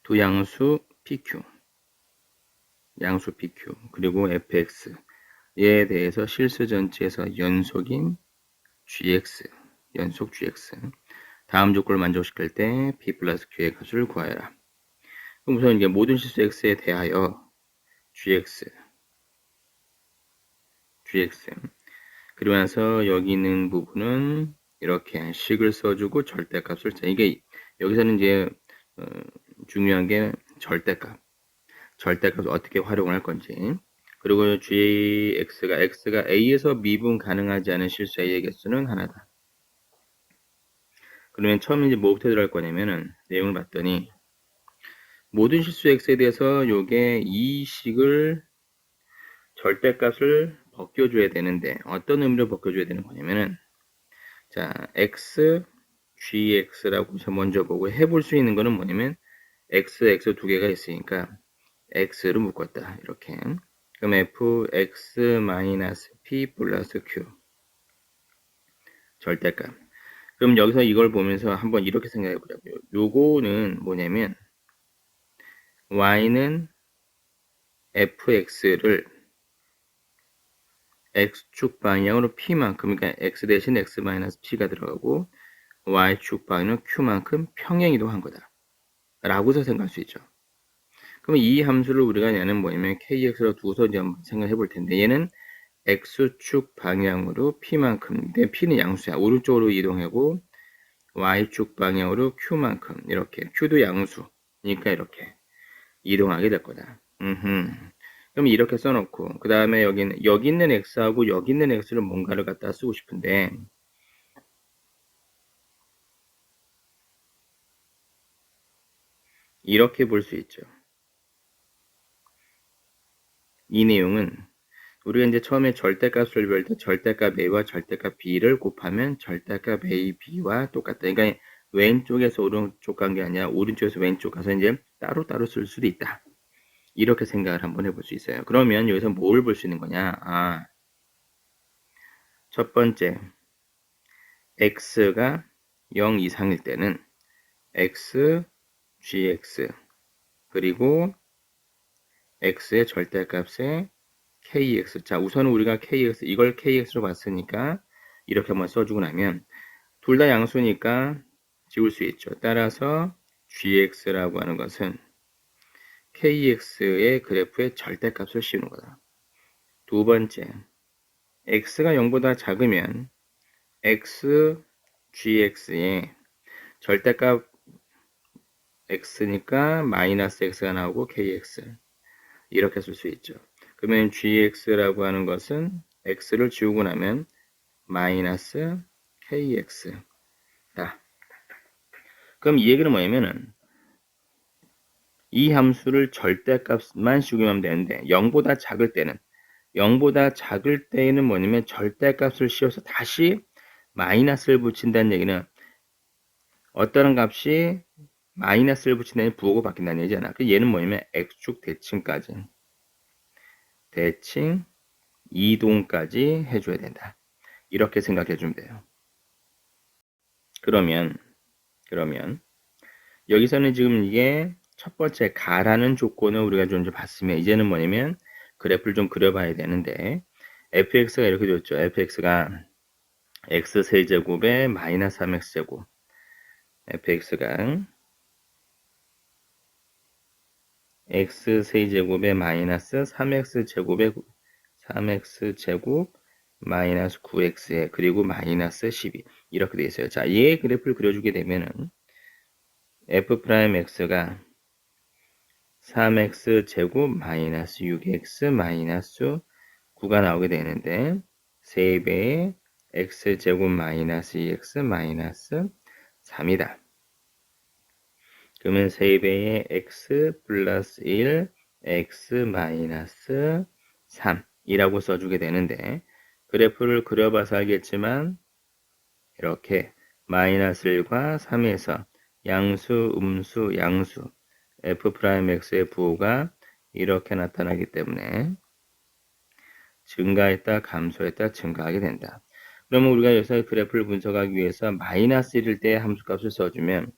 두 양수 PQ, 양수 PQ, 그리고 fx에 대해서 실수전체에서 연속인 gx, 연속 gx. 다음 조건을 만족시킬 때 p 플러스 q의 값을 구하여라. 그럼 우선 이제 모든 실수 x에 대하여 gx, 그리고 나서 여기 있는 부분은 이렇게 식을 써주고 절대값을 짜. 이게 여기서는 이제 중요한 게 절대값을 어떻게 활용을 할 건지. 그리고 x가 a에서 미분 가능하지 않은 실수 a의 개수는 하나다. 그러면 처음에 이제 뭐부터 들어갈 거냐면은 내용을 봤더니 모든 실수 x에 대해서 요게 이 식을 절대값을 벗겨줘야 되는데 어떤 의미로 벗겨줘야 되는 거냐면은 자 x, gx라고 먼저 보고 해볼 수 있는 거는 뭐냐면 x 두 개가 있으니까 x를 묶었다 이렇게. 그럼 fx-p 플러스 q 절대값. 그럼 여기서 이걸 보면서 한번 이렇게 생각해 보자고요. 요거는 뭐냐면 y는 fx를 x축 방향으로 p만큼, 그러니까 x 대신 x-p가 들어가고 y축 방향은 q만큼 평행이동한 거다 라고서 생각할 수 있죠. 그럼 이 함수를 우리가 얘는 뭐냐면 kx로 두고서 이제 한번 생각해 볼 텐데 얘는 x축 방향으로 p만큼, 근데 p는 양수야. 오른쪽으로 이동하고 y축 방향으로 q만큼, 이렇게 q도 양수니까 이렇게 이동하게 될 거다. 그럼 이렇게 써놓고 그 다음에 여기 있는 x하고 여기 있는 x를 뭔가를 갖다 쓰고 싶은데 이렇게 볼 수 있죠. 이 내용은 우리가 이제 처음에 절대값을 배울 때 절대값 a와 절대값 b를 곱하면 절대값 a, b와 똑같다. 그러니까 왼쪽에서 오른쪽 간 게 아니라 오른쪽에서 왼쪽 가서 이제 따로따로 쓸 수도 있다. 이렇게 생각을 한번 해볼 수 있어요. 그러면 여기서 뭘 볼 수 있는 거냐? 첫 번째, x가 0 이상일 때는 x, gx 그리고 x의 절대값에 kx. 자, 우선은 우리가 이걸 kx로 봤으니까 이렇게 한번 써주고 나면 둘 다 양수니까 지울 수 있죠. 따라서 gx라고 하는 것은 kx의 그래프의 절대값을 씌우는 거다. 두 번째, x가 0보다 작으면 x, gx의 절대값 x니까 마이너스 x가 나오고 kx 이렇게 쓸 수 있죠. 그러면 gx라고 하는 것은 x를 지우고 나면 마이너스 kx다. 그럼 이 얘기는 뭐냐면은 이 함수를 절대값만 씌우기만 하면 되는데 0보다 작을 때는 뭐냐면 절대값을 씌워서 다시 마이너스를 붙인다는 얘기는 어떤 값이 마이너스를 붙인다는 부호가 바뀐다는 얘기잖아. 얘는 뭐냐면 x축 대칭 이동까지 해줘야 된다. 이렇게 생각해 주면 돼요. 그러면 여기서는 지금 이게 첫 번째 가라는 조건을 우리가 좀 봤으면 이제는 뭐냐면 그래프를 좀 그려봐야 되는데 fx가 이렇게 줬죠. fx가 x세제곱에 마이너스 3x제곱 fx가 x세제곱에 마이너스 3x제곱 마이너스 9x에 그리고 마이너스 12 이렇게 되어 있어요. 자, 얘 그래프를 그려주게 되면은 f'x가 3x제곱 마이너스 6x 마이너스 9가 나오게 되는데 3배의 x제곱 마이너스 2x 마이너스 3이다. 그러면 3배의 x 플러스 1 x 마이너스 3이라고 써주게 되는데 그래프를 그려봐서 알겠지만 이렇게 마이너스 1과 3에서 양수, 음수, 양수 f'x의 부호가 이렇게 나타나기 때문에 증가했다, 감소했다, 증가하게 된다. 그러면 우리가 여기서 그래프를 분석하기 위해서 마이너스 1일 때 함수값을 써주면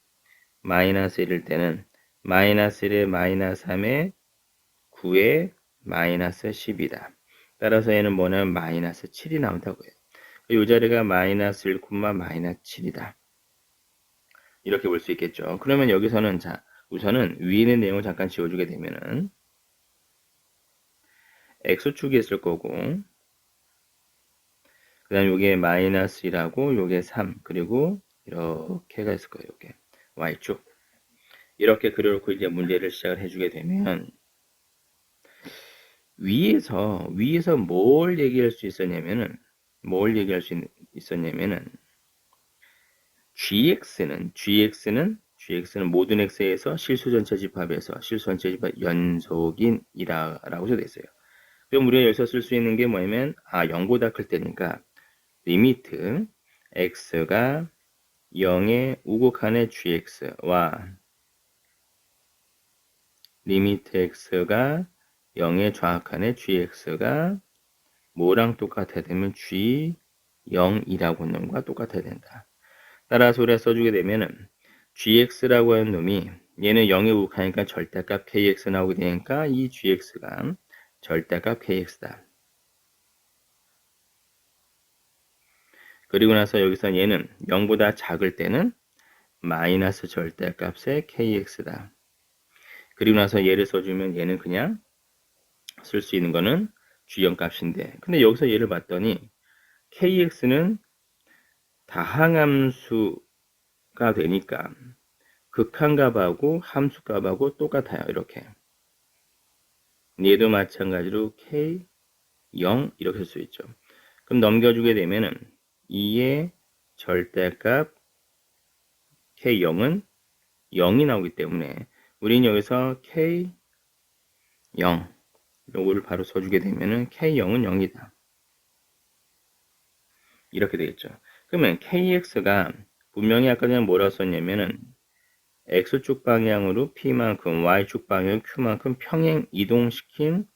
마이너스 1일 때는 마이너스 1에 마이너스 3에 9에 마이너스 10이다. 따라서 얘는 뭐냐면 마이너스 7이 나온다고요. 이 자리가 마이너스 1, 마이너스 7이다. 이렇게 볼 수 있겠죠. 그러면 여기서는 자 우선은 위에 있는 내용을 잠깐 지워주게 되면은 x축이 있을 거고 그 다음 요게 마이너스 1하고 요게 3 그리고 이렇게가 있을 거예요. 요게 y축 이렇게 그려놓고 이제 문제를 시작을 해주게 되면 위에서 뭘 얘기할 수 있었냐면은 gx는 모든 x에서 실수 전체 집합에서 실수 전체 집합 연속인이라고 되어 있어요. 그럼 우리가 여기서 쓸 수 있는 게 뭐냐면 0보다 클 때니까 리미트 x가 0의 우극한의 gx와 리미트 x가 0의 좌악한의 gx가 뭐랑 똑같아야 되면 g0이라고 하는 놈과 똑같아야 된다. 따라서 우리가 써주게 되면은 gx라고 하는 놈이 얘는 0의 우극하니까 절대값 kx 나오게 되니까 이 gx가 절대값 kx다. 그리고 나서 여기서 얘는 0보다 작을 때는 마이너스 절대값의 kx다. 그리고 나서 얘를 써주면 얘는 그냥 쓸 수 있는 거는 g0 값인데 근데 여기서 얘를 봤더니 kx는 다항함수가 되니까 극한값하고 함수값하고 똑같아요. 이렇게 얘도 마찬가지로 k0 이렇게 쓸 수 있죠. 그럼 넘겨주게 되면은 2의 절대값 k0은 0이 나오기 때문에 우리는 여기서 k0 요거를 바로 써주게 되면은 k0은 0이다. 이렇게 되겠죠. 그러면 kx가 분명히 아까 전에 뭐라고 썼냐면은 x축 방향으로 p만큼 y축 방향 q만큼 평행 이동시킨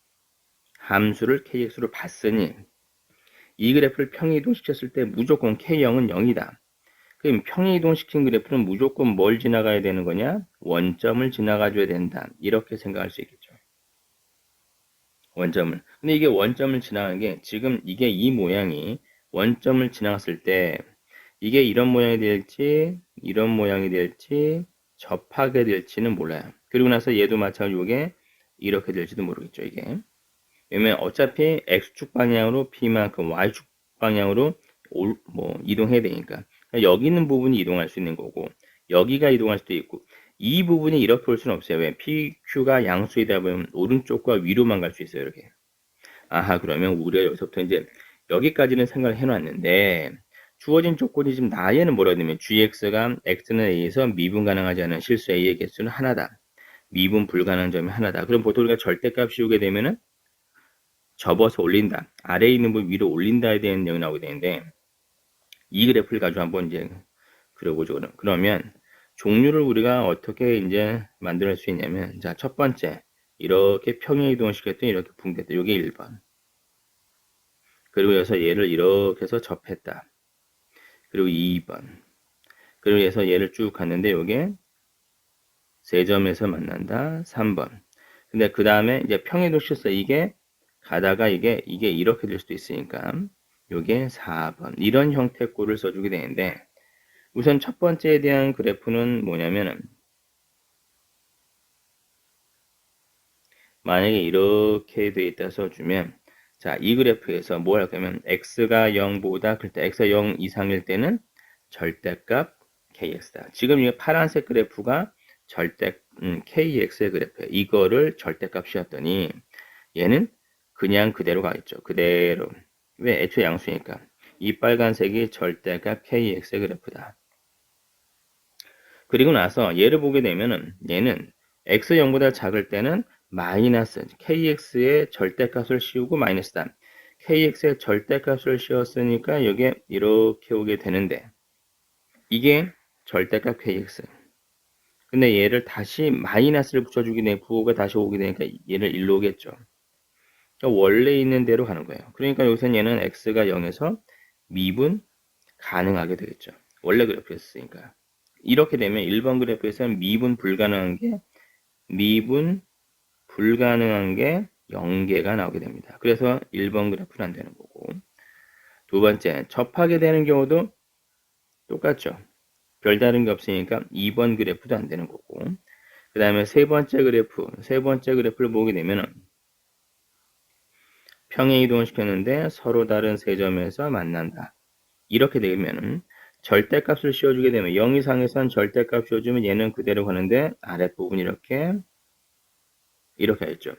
함수를 kx로 봤으니 이 그래프를 평행 이동시켰을 때 무조건 k0은 0이다. 그럼 평행 이동시킨 그래프는 무조건 뭘 지나가야 되는 거냐? 원점을 지나가줘야 된다. 이렇게 생각할 수 있겠죠. 원점을. 근데 이게 원점을 지나가는 게 지금 이게 이 모양이 원점을 지나갔을 때 이게 이런 모양이 될지 이런 모양이 될지 접하게 될지는 몰라요. 그리고 나서 얘도 마찬가지로 이게 이렇게 될지도 모르겠죠. 이게. 왜냐면 어차피 x축 방향으로 p만큼 y축 방향으로 이동해야 되니까 여기 있는 부분이 이동할 수 있는 거고 여기가 이동할 수도 있고 이 부분이 이렇게 볼 수는 없어요. 왜? PQ가 양수이다 보면 오른쪽과 위로만 갈 수 있어요. 이렇게. 그러면 우리가 여기서부터 이제 여기까지는 생각을 해놨는데 주어진 조건이 지금 나에는 뭐라 되면 gx가 x는 a에서 미분 가능하지 않은 실수 a의 개수는 하나다. 미분 불가능한 점이 하나다. 그럼 보통 우리가 절대값 씌우게 되면은 접어서 올린다. 아래에 있는 부분 위로 올린다에 대한 내용이 나오게 되는데 이 그래프를 가지고 한번 이제 그려보죠. 그러면 종류를 우리가 어떻게 이제 만들 수 있냐면 자, 첫 번째 이렇게 평행 이동을 시켰더니 이렇게 붕괴했다. 이게 1번. 그리고 여기서 얘를 이렇게 해서 접했다. 그리고 2번. 그리고 해서 얘를 쭉 갔는데 이게 세 점에서 만난다. 3번. 근데 그 다음에 이제 평행 이동 시켰어. 이게 가다가 이게 이렇게 될 수도 있으니까 이게 4번. 이런 형태의 꼴을 써주게 되는데 우선 첫 번째에 대한 그래프는 뭐냐면은 만약에 이렇게 돼 있다 써주면 자, 이 그래프에서 뭘 할 거면 x가 0보다 클 때 x가 0 이상일 때는 절대값 kx다. 지금 이 파란색 그래프가 kx의 그래프예요. 이거를 절대값 씌웠더니 얘는 그냥 그대로 가겠죠. 그대로. 왜? 애초에 양수니까. 이 빨간색이 절대값 kx의 그래프다. 그리고 나서 얘를 보게 되면은 얘는 x 0보다 작을 때는 마이너스 kx의 절대값을 씌우고 마이너스다. kx의 절대값을 씌웠으니까 여기에 이렇게 오게 되는데 이게 절대값 kx. 근데 얘를 다시 마이너스를 붙여주게 되면 부호가 다시 오게 되니까 얘를 1로 오겠죠. 그러니까 원래 있는 대로 가는 거예요. 그러니까 여기서 얘는 x가 0에서 미분 가능하게 되겠죠. 원래 그래프였으니까. 이렇게 되면 1번 그래프에서는 미분 불가능한 게 미분 불가능한 게 0개가 나오게 됩니다. 그래서 1번 그래프는 안 되는 거고, 두 번째, 접하게 되는 경우도 똑같죠. 별다른 게 없으니까 2번 그래프도 안 되는 거고, 그 다음에 세 번째 그래프를 보게 되면은 평행 이동을 시켰는데 서로 다른 세 점에서 만난다. 이렇게 되면은 절대값을 씌워주게 되면 0 이상에선 절대값 씌워주면 얘는 그대로 가는데 아랫부분 이렇게 했죠.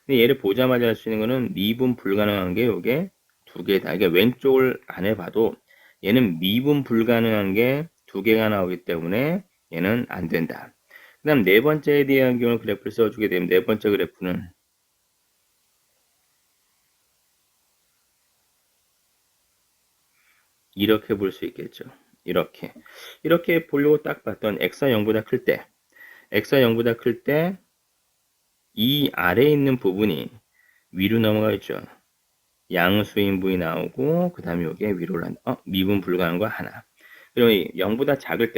근데 얘를 보자마자 할 수 있는 거는 미분 불가능한 게 요게 두 개다. 이게 왼쪽을 안 해봐도 얘는 미분 불가능한 게 두 개가 나오기 때문에 얘는 안 된다. 그 다음 네 번째에 대한 경우 그래프를 써주게 되면 네 번째 그래프는 이렇게 볼 수 있겠죠. 이렇게 보려고 딱 봤던 x가 0보다 클 때, 이 아래에 있는 부분이 위로 넘어가 있죠. 양수인분이 나오고 그 다음에 이게 위로 올라간다. 미분 불가능한 거 하나. 그리고 0보다 작을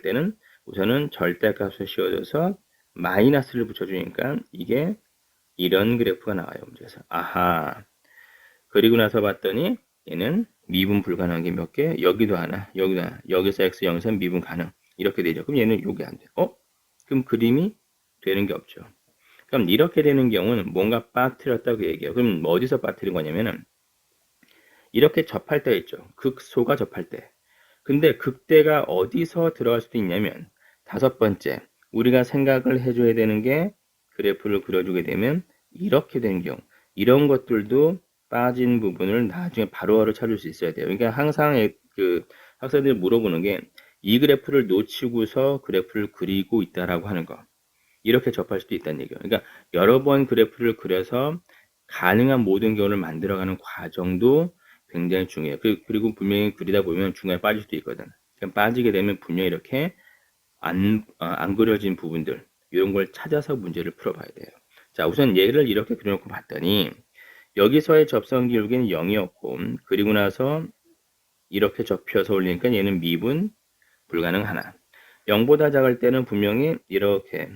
때는 우선은 절대값을 씌워줘서 마이너스를 붙여주니까 이게 이런 그래프가 나와요. 문제에서. 아하. 그리고 나서 봤더니 얘는 미분 불가능한 게 몇 개? 여기도 하나, 여기도 하나. 여기서 x 0에서 미분 가능. 이렇게 되죠. 그럼 얘는 요게 안 돼. 그럼 그림이 되는 게 없죠. 그럼 이렇게 되는 경우는 뭔가 빠뜨렸다고 얘기해요. 그럼 뭐 어디서 빠뜨린 거냐면은 이렇게 접할 때 있죠. 극소가 접할 때. 근데 극대가 어디서 들어갈 수도 있냐면 다섯 번째, 우리가 생각을 해줘야 되는 게 그래프를 그려주게 되면 이렇게 되는 경우, 이런 것들도 빠진 부분을 나중에 바로바로 찾을 수 있어야 돼요. 그러니까 항상 그 학생들이 물어보는 게 이 그래프를 놓치고서 그래프를 그리고 있다라고 하는 거. 이렇게 접할 수도 있다는 얘기예요. 그러니까 여러 번 그래프를 그려서 가능한 모든 경우를 만들어가는 과정도 굉장히 중요해요. 그리고 분명히 그리다 보면 중간에 빠질 수도 있거든. 그럼 빠지게 되면 분명히 이렇게 안 그려진 부분들, 이런 걸 찾아서 문제를 풀어봐야 돼요. 자, 우선 얘를 이렇게 그려놓고 봤더니 여기서의 접선 기울기는 0이었고, 그리고 나서 이렇게 접혀서 올리니까 얘는 미분 불가능 하나. 0보다 작을 때는 분명히 이렇게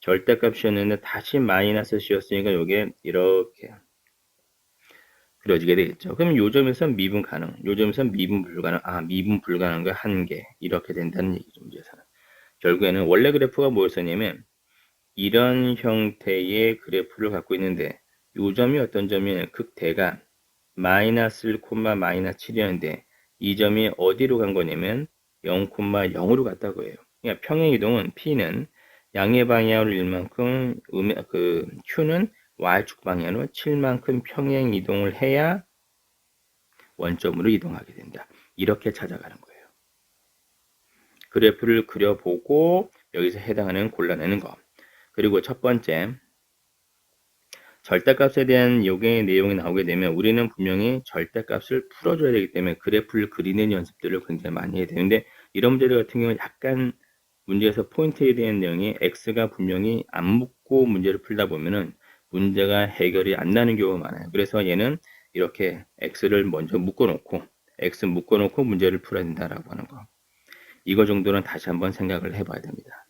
절대값이었는데 다시 마이너스 씌웠으니까 이게 이렇게 그려지게 되겠죠. 그럼 요 점에서 미분 가능, 요 점에서 미분 불가능, 미분 불가능과 한계 이렇게 된다는 얘기죠. 문제에서는. 결국에는 원래 그래프가 뭐였었냐면 이런 형태의 그래프를 갖고 있는데 요 점이 어떤 점이냐면 극대가 마이너스 1, 마이너스 7이었는데 이 점이 어디로 간 거냐면 0, 0으로 갔다고 해요. 그러니까 평행이동은 P는 양의 방향으로 1만큼 Q는 Y축 방향으로 7만큼 평행이동을 해야 원점으로 이동하게 된다. 이렇게 찾아가는 거예요. 그래프를 그려보고 여기서 해당하는 골라내는 거. 그리고 첫 번째 절대값에 대한 요게 내용이 나오게 되면 우리는 분명히 절대값을 풀어줘야 되기 때문에 그래프를 그리는 연습들을 굉장히 많이 해야 되는데 이런 문제들 같은 경우는 약간 문제에서 포인트에 대한 내용이 x가 분명히 안 묻고 문제를 풀다 보면은 문제가 해결이 안 나는 경우가 많아요. 그래서 얘는 이렇게 x를 먼저 묶어놓고 문제를 풀어야 된다라고 하는 거. 이거 정도는 다시 한번 생각을 해봐야 됩니다.